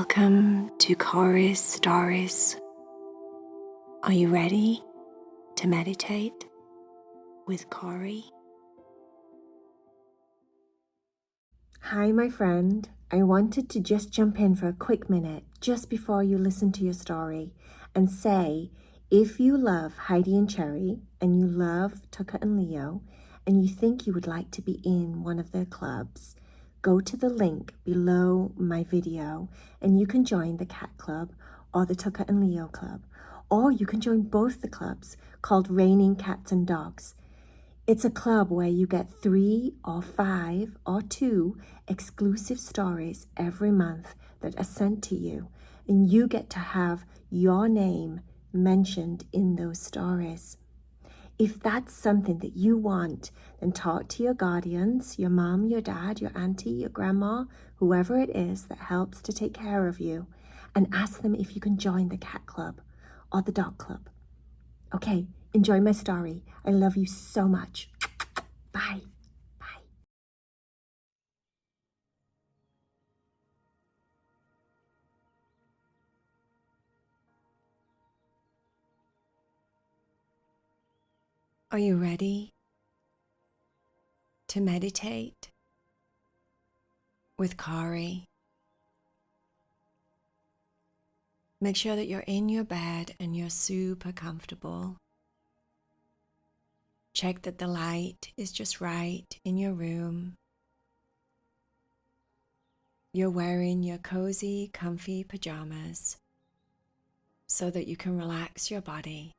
Welcome to Cory's Stories. Are you ready to meditate with Cory? Hi, my friend. I wanted to just jump in for a quick minute just before you listen to your story and say, if you love Heidi and Cherry and you love Tucker and Leo and you think you would like to be in one of their clubs, go to the link below my video and you can join the Cat Club or the Tucker and Leo Club, or you can join both the clubs called Raining Cats and Dogs. It's a club where you get 3 or 5 or 2 exclusive stories every month that are sent to you, and you get to have your name mentioned in those stories. If that's something that you want, then talk to your guardians, your mom, your dad, your auntie, your grandma, whoever it is that helps to take care of you, and ask them if you can join the cat club or the dog club. Okay, enjoy my story. I love you so much. Bye. Bye. Are you ready to meditate with Cory? Make sure that you're in your bed and you're super comfortable. Check that the light is just right in your room. You're wearing your cozy, comfy pajamas so that you can relax your body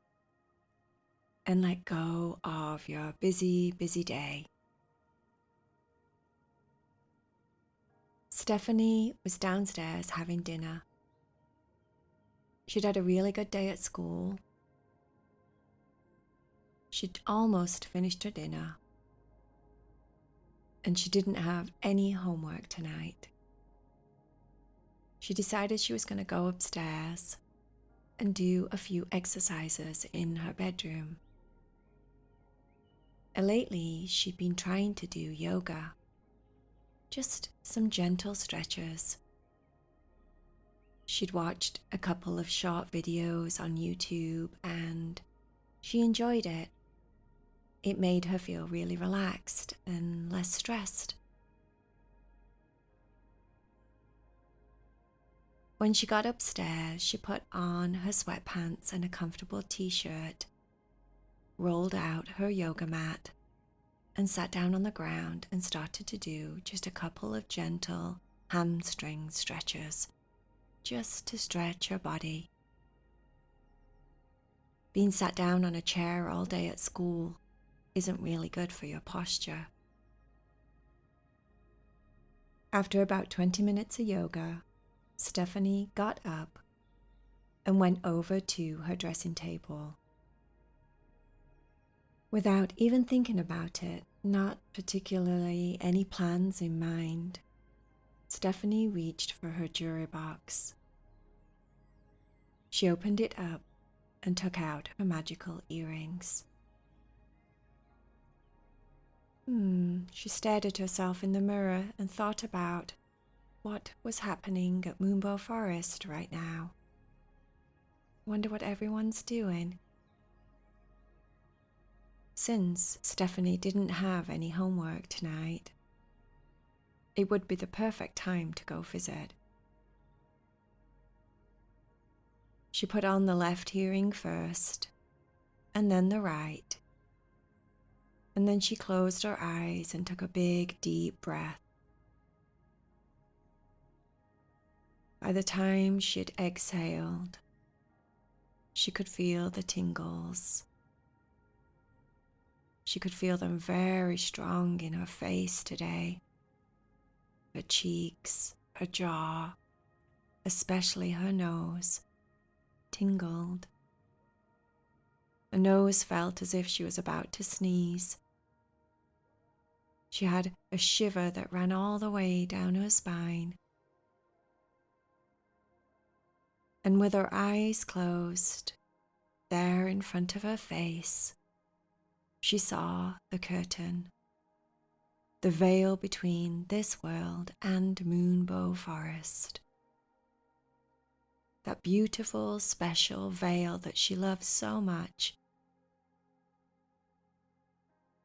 and let go of your busy, busy day. Stephany was downstairs having dinner. She'd had a really good day at school. She'd almost finished her dinner, and she didn't have any homework tonight. She decided she was going to go upstairs and do a few exercises in her bedroom. Lately, she'd been trying to do yoga, just some gentle stretches. She'd watched a couple of short videos on YouTube and she enjoyed it. It made her feel really relaxed and less stressed. When she got upstairs, she put on her sweatpants and a comfortable t-shirt, rolled out her yoga mat, and sat down on the ground and started to do just a couple of gentle hamstring stretches, just to stretch her body. Being sat down on a chair all day at school isn't really good for your posture. After about 20 minutes of yoga, Stephany got up and went over to her dressing table. Without even thinking about it, not particularly any plans in mind, Stephany reached for her jewelry box. She opened it up and took out her magical earrings. She stared at herself in the mirror and thought about what was happening at Moonbow Forest right now. Wonder what everyone's doing. Since Stephany didn't have any homework tonight, it would be the perfect time to go visit. She put on the left earring first, and then the right. And then she closed her eyes and took a big, deep breath. By the time she had exhaled, she could feel the tingles. She could feel them very strong in her face today. Her cheeks, her jaw, especially her nose, tingled. Her nose felt as if she was about to sneeze. She had a shiver that ran all the way down her spine. And with her eyes closed, there in front of her face, she saw the curtain, the veil between this world and Moonbow Forest. that beautiful, special veil that she loved so much.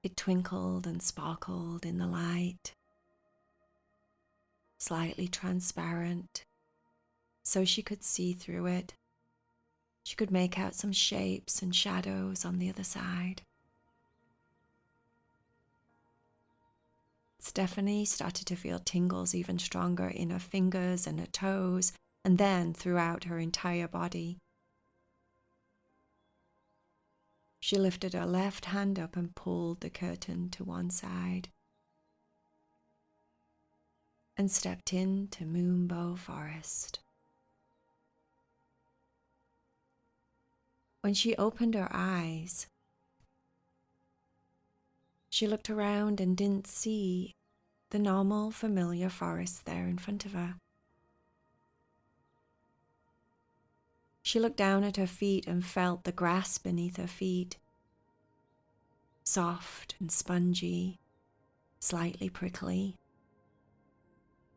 It twinkled and sparkled in the light, slightly transparent, so she could see through it. She could make out some shapes and shadows on the other side. Stephany started to feel tingles even stronger in her fingers and her toes, and then throughout her entire body. She lifted her left hand up and pulled the curtain to one side and stepped into Moonbow Forest. When she opened her eyes, she looked around and didn't see the normal, familiar forest there in front of her. She looked down at her feet and felt the grass beneath her feet, soft and spongy, slightly prickly.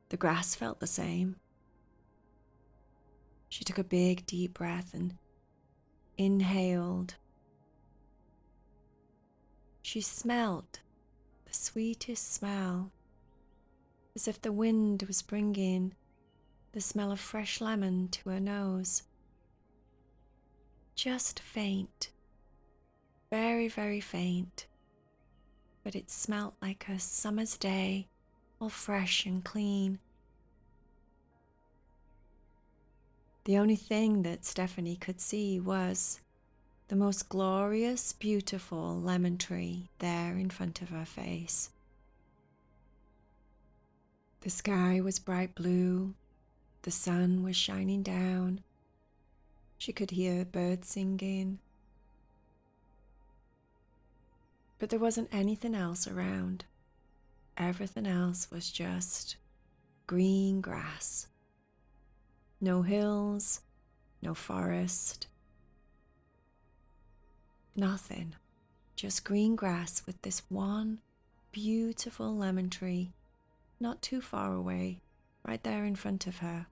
The grass felt the same. She took a big, deep breath and inhaled. She smelled the sweetest smell, as if the wind was bringing the smell of fresh lemon to her nose. Just faint, very, very faint, but it smelt like a summer's day, all fresh and clean. The only thing that Stephany could see was the most glorious, beautiful lemon tree there in front of her face. The sky was bright blue, the sun was shining down. She could hear birds singing. But there wasn't anything else around. Everything else was just green grass. No hills, no forest. Nothing, just green grass with this one beautiful lemon tree not too far away, right there in front of her.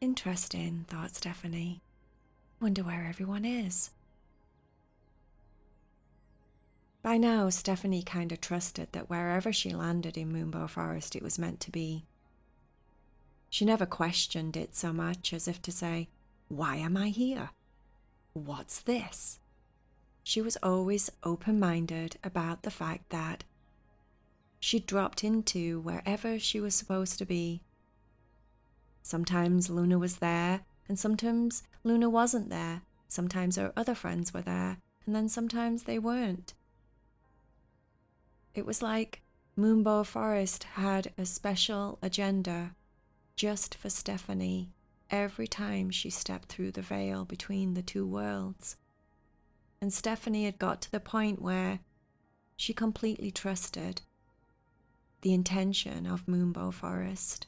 Interesting, thought Stephany. Wonder where everyone is. By now, Stephany kind of trusted that wherever she landed in Moonbow Forest, it was meant to be. She never questioned it so much as if to say, why am I here? What's this? She was always open-minded about the fact that she dropped into wherever she was supposed to be. Sometimes Luna was there, and sometimes Luna wasn't there. Sometimes her other friends were there, and then sometimes they weren't. It was like Moonbow Forest had a special agenda just for Stephany every time she stepped through the veil between the two worlds. And Stephany had got to the point where she completely trusted the intention of Moonbow Forest.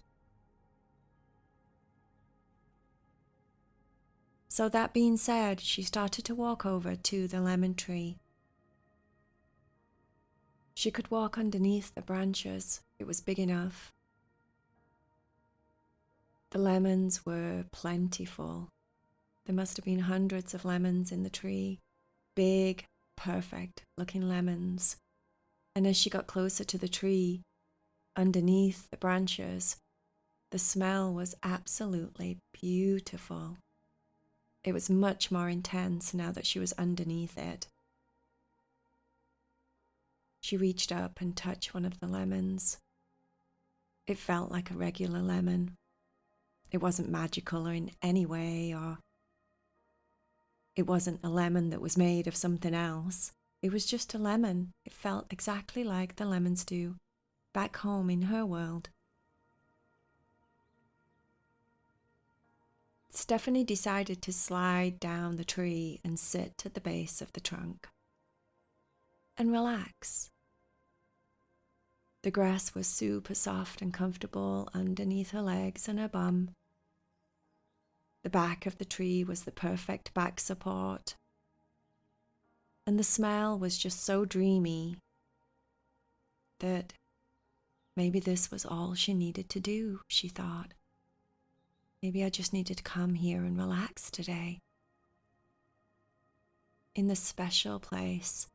So that being said, she started to walk over to the lemon tree. She could walk underneath the branches. It was big enough. The lemons were plentiful. There must have been hundreds of lemons in the tree. Big, perfect-looking lemons. And as she got closer to the tree, underneath the branches, the smell was absolutely beautiful. It was much more intense now that she was underneath it. She reached up and touched one of the lemons. It felt like a regular lemon. It wasn't magical in any way, or it wasn't a lemon that was made of something else. It was just a lemon. It felt exactly like the lemons do back home in her world. Stephany decided to slide down the tree and sit at the base of the trunk and relax. The grass was super soft and comfortable underneath her legs and her bum. The back of the tree was the perfect back support. And the smell was just so dreamy that maybe this was all she needed to do, she thought. Maybe I just needed to come here and relax today. In this special place,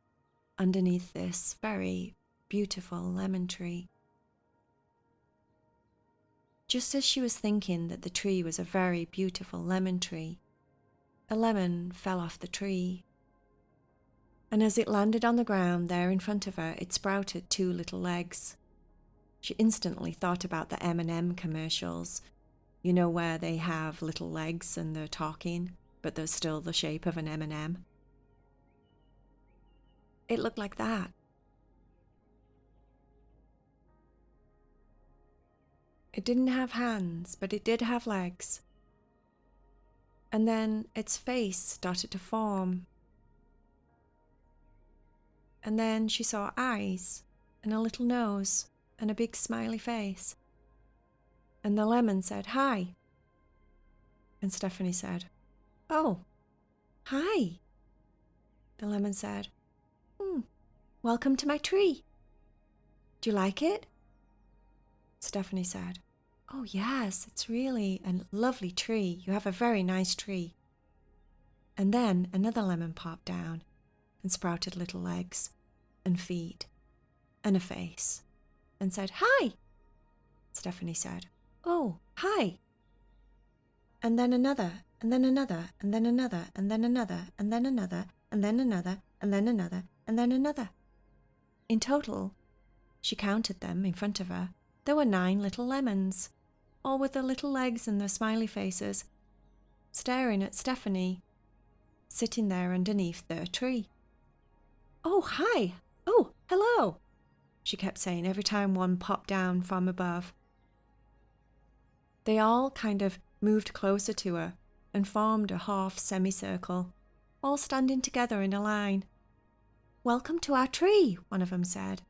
underneath this very beautiful lemon tree. Just as she was thinking that the tree was a very beautiful lemon tree, a lemon fell off the tree. And as it landed on the ground there in front of her, it sprouted 2 little legs. She instantly thought about the M&M commercials, you know, where they have little legs and they're talking, but they're still the shape of an M&M. It looked like that. It didn't have hands, but it did have legs. And then its face started to form. And then she saw eyes and a little nose and a big smiley face. And the lemon said, "Hi." And Stephany said, "Oh, hi." The lemon said, "Welcome to my tree. Do you like it?" Stephany said, "Oh yes, it's really a lovely tree. You have a very nice tree." And then another lemon popped down and sprouted little legs and feet and a face and said, "Hi." Stephany said, "Oh, hi." And then another, and then another, and then another, and then another, and then another, and then another, and then another, and then another. In total, she counted them in front of her. There were 9 little lemons, all with their little legs and their smiley faces, staring at Stephany, sitting there underneath their tree. "Oh, hi. Oh, hello," she kept saying every time one popped down from above. They all kind of moved closer to her and formed a half semicircle, all standing together in a line. "Welcome to our tree," one of them said.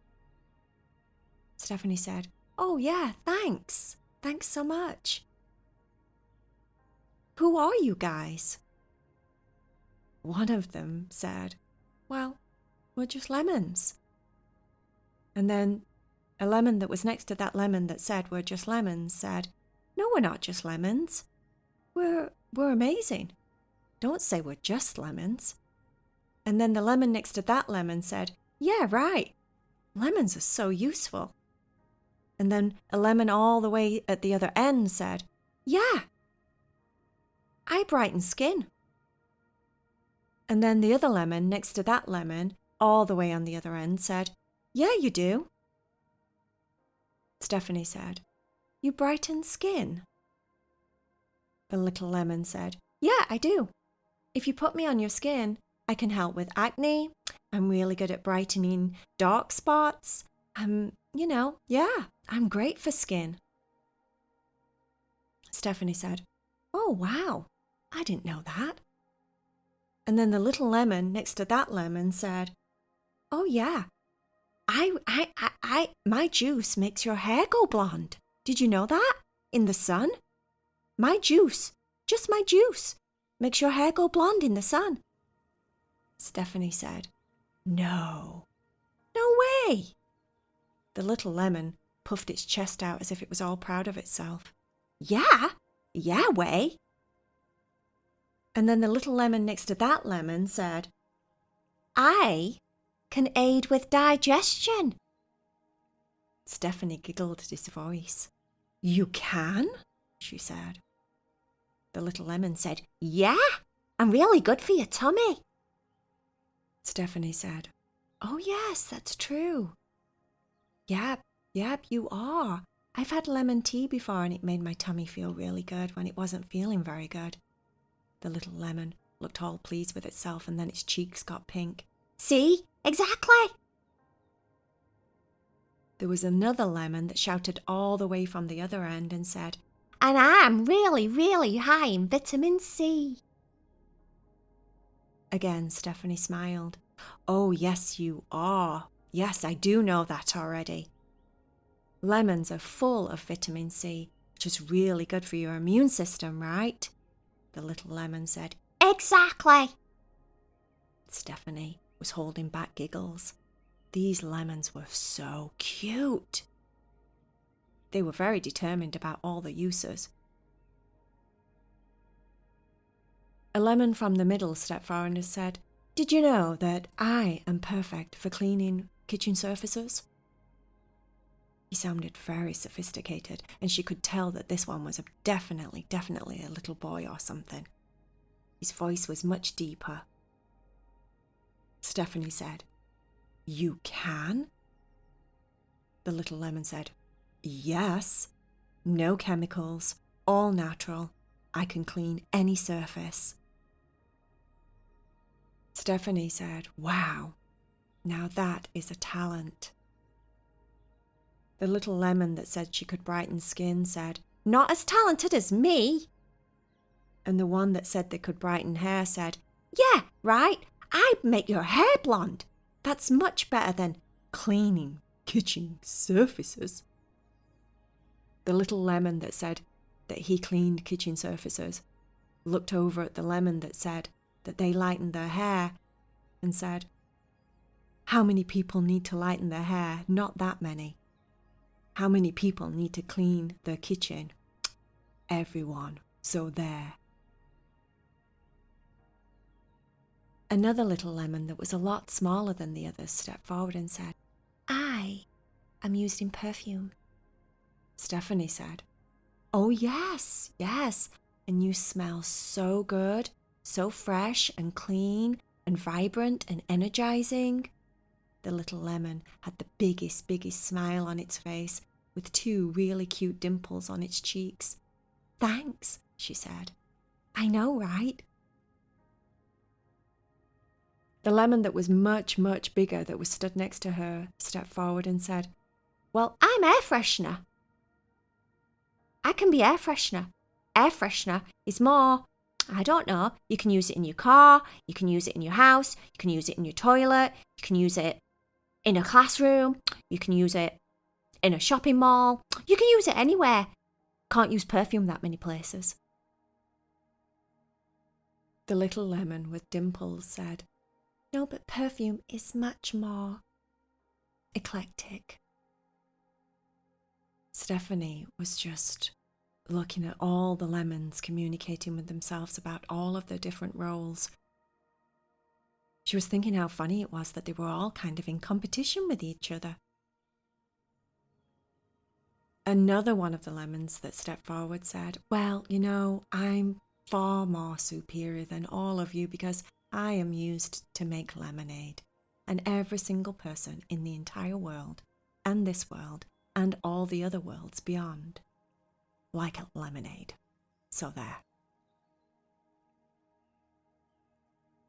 Stephany said, "Oh yeah, thanks. Thanks so much." "Who are you guys?" One of them said, "Well, we're just lemons." And then a lemon that was next to that lemon that said, "We're just lemons," said, "No, we're not just lemons. We're amazing. Don't say we're just lemons." And then the lemon next to that lemon said, "Yeah, right. Lemons are so useful." And then a lemon all the way at the other end said, "Yeah, I brighten skin." And then the other lemon next to that lemon, all the way on the other end, said, "Yeah, you do." Stephany said, "You brighten skin?" The little lemon said, "Yeah, I do. If you put me on your skin, I can help with acne. I'm really good at brightening dark spots. Yeah, I'm great for skin." Stephany said, "Oh, wow, I didn't know that." And then the little lemon next to that lemon said, "Oh, yeah, my juice makes your hair go blonde. Did you know that? In the sun? My juice, just my juice, makes your hair go blonde in the sun." Stephany said, "No way." The little lemon puffed its chest out as if it was all proud of itself. Yeah way." And then the little lemon next to that lemon said, "I can aid with digestion." Stephany giggled at his voice. "You can?" she said. The little lemon said, "Yeah, I'm really good for your tummy." Stephany said, "Oh yes, that's true. Yep, you are. I've had lemon tea before and it made my tummy feel really good when it wasn't feeling very good." The little lemon looked all pleased with itself and then its cheeks got pink. "See? Exactly." There was another lemon that shouted all the way from the other end and said, "And I'm really, really high in vitamin C." Again, Stephany smiled. "Oh, yes, you are. Yes, I do know that already. Lemons are full of vitamin C, which is really good for your immune system, right?" The little lemon said, "Exactly." Stephany was holding back giggles. These lemons were so cute. They were very determined about all the uses. A lemon from the middle stepped forward and said, "Did you know that I am perfect for cleaning kitchen surfaces?" He sounded very sophisticated, and she could tell that this one was definitely a little boy or something. His voice was much deeper. Stephany said, "You can?" The little lemon said, "Yes. No chemicals, all natural. I can clean any surface." Stephany said, "Wow, now that is a talent." The little lemon that said she could brighten skin said, "Not as talented as me." And the one that said they could brighten hair said, "Yeah, right, I'd make your hair blonde. That's much better than cleaning kitchen surfaces." The little lemon that said that he cleaned kitchen surfaces looked over at the lemon that said that they lightened their hair and said, "How many people need to lighten their hair? Not that many. How many people need to clean their kitchen? Everyone. So there." Another little lemon that was a lot smaller than the others stepped forward and said, "I am used in perfume." Stephany said, "Oh yes, yes, and you smell so good, so fresh and clean and vibrant and energizing." The little lemon had the biggest smile on its face with 2 really cute dimples on its cheeks. "Thanks," she said. "I know, right?" The lemon that was much bigger that was stood next to her stepped forward and said, "Well, I'm air freshener. I can be air freshener. Air freshener is more, I don't know, you can use it in your car, you can use it in your house, you can use it in your toilet, you can use it in a classroom, you can use it in a shopping mall, you can use it anywhere. Can't use perfume that many places." The little lemon with dimples said, "No, but perfume is much more eclectic." Stephany was just looking at all the lemons communicating with themselves about all of their different roles. She was thinking how funny it was that they were all kind of in competition with each other. Another one of the lemons that stepped forward said, "Well, you know, I'm far more superior than all of you because I am used to make lemonade, and every single person in the entire world, and this world, and all the other worlds beyond, like a lemonade. So there."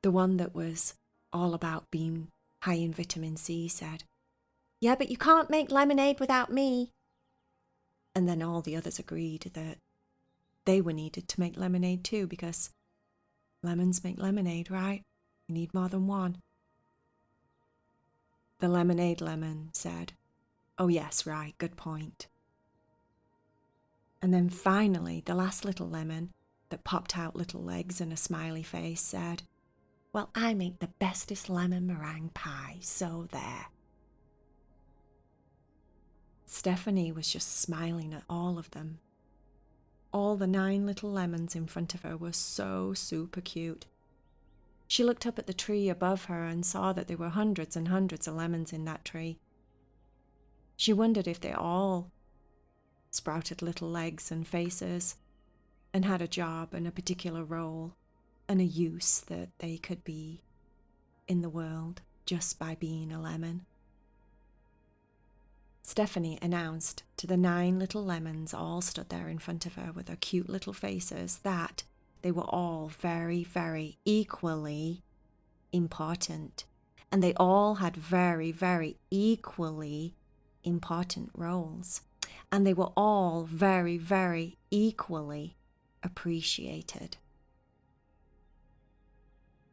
The one that was all about being high in vitamin C said, "Yeah, but you can't make lemonade without me." And then all the others agreed that they were needed to make lemonade too, because lemons make lemonade, right? You need more than one. The lemonade lemon said, "Oh yes, right, good point." And then finally, the last little lemon that popped out little legs and a smiley face said, "Well, I make the bestest lemon meringue pie, so there." Stephany was just smiling at all of them. All the 9 little lemons in front of her were so super cute. She looked up at the tree above her and saw that there were hundreds and hundreds of lemons in that tree. She wondered if they all sprouted little legs and faces and had a job and a particular role and a use that they could be in the world just by being a lemon. Stephany announced to the 9 little lemons all stood there in front of her with their cute little faces that they were all very equally important, and they all had very equally important roles, and they were all very equally appreciated.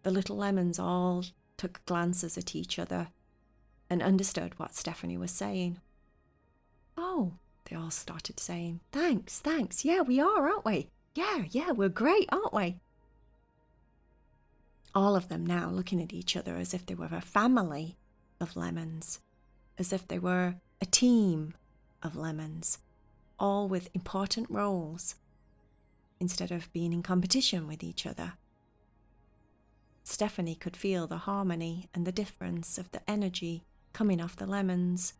The little lemons all took glances at each other and understood what Stephany was saying. "Oh," they all started saying, thanks, yeah, we are, aren't we? Yeah, we're great, aren't we?" All of them now looking at each other as if they were a family of lemons, as if they were a team of lemons, all with important roles, instead of being in competition with each other. Stephany could feel the harmony and the difference of the energy coming off the lemons.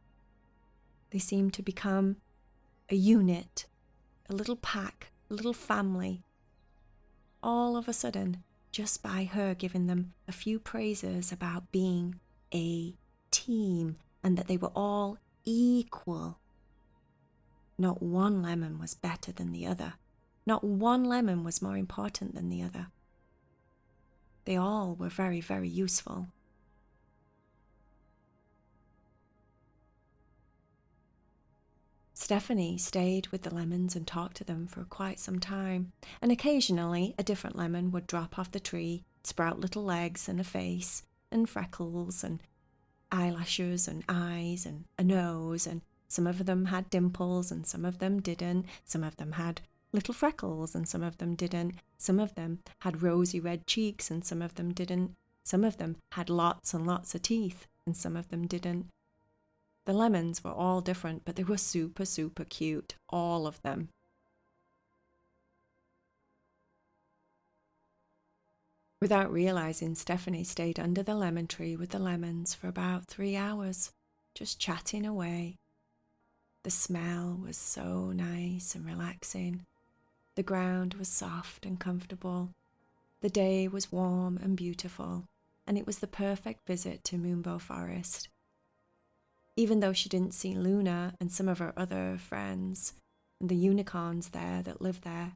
They seemed to become a unit, a little pack, a little family. All of a sudden, just by her giving them a few praises about being a team and that they were all equal. Not one lemon was better than the other. Not one lemon was more important than the other. They all were very, very useful. Stephany stayed with the lemons and talked to them for quite some time, and occasionally a different lemon would drop off the tree, sprout little legs and a face, and freckles, and eyelashes, and eyes, and a nose, and some of them had dimples, and some of them didn't. Some of them had little freckles, and some of them didn't. Some of them had rosy red cheeks, and some of them didn't. Some of them had lots and lots of teeth, and some of them didn't. The lemons were all different, but they were super, super cute, all of them. Without realizing, Stephany stayed under the lemon tree with the lemons for about 3 hours, just chatting away. The smell was so nice and relaxing. The ground was soft and comfortable. The day was warm and beautiful, and it was the perfect visit to Moonbow Forest. Even though she didn't see Luna and some of her other friends and the unicorns there that lived there,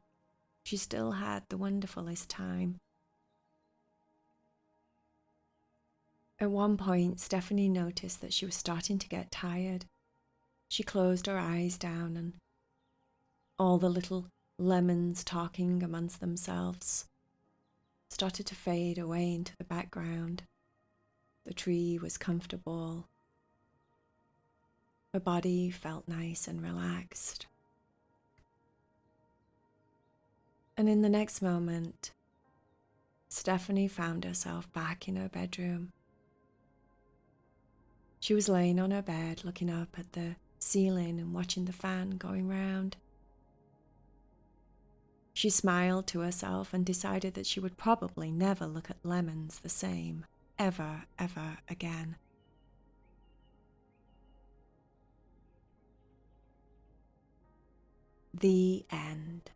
she still had the wonderfulest time. At one point, Stephany noticed that she was starting to get tired. She closed her eyes down, and all the little lemons talking amongst themselves started to fade away into the background. The tree was comfortable. Her body felt nice and relaxed. And in the next moment, Stephany found herself back in her bedroom. She was laying on her bed, looking up at the ceiling and watching the fan going round. She smiled to herself and decided that she would probably never look at lemons the same, ever, ever again. The end.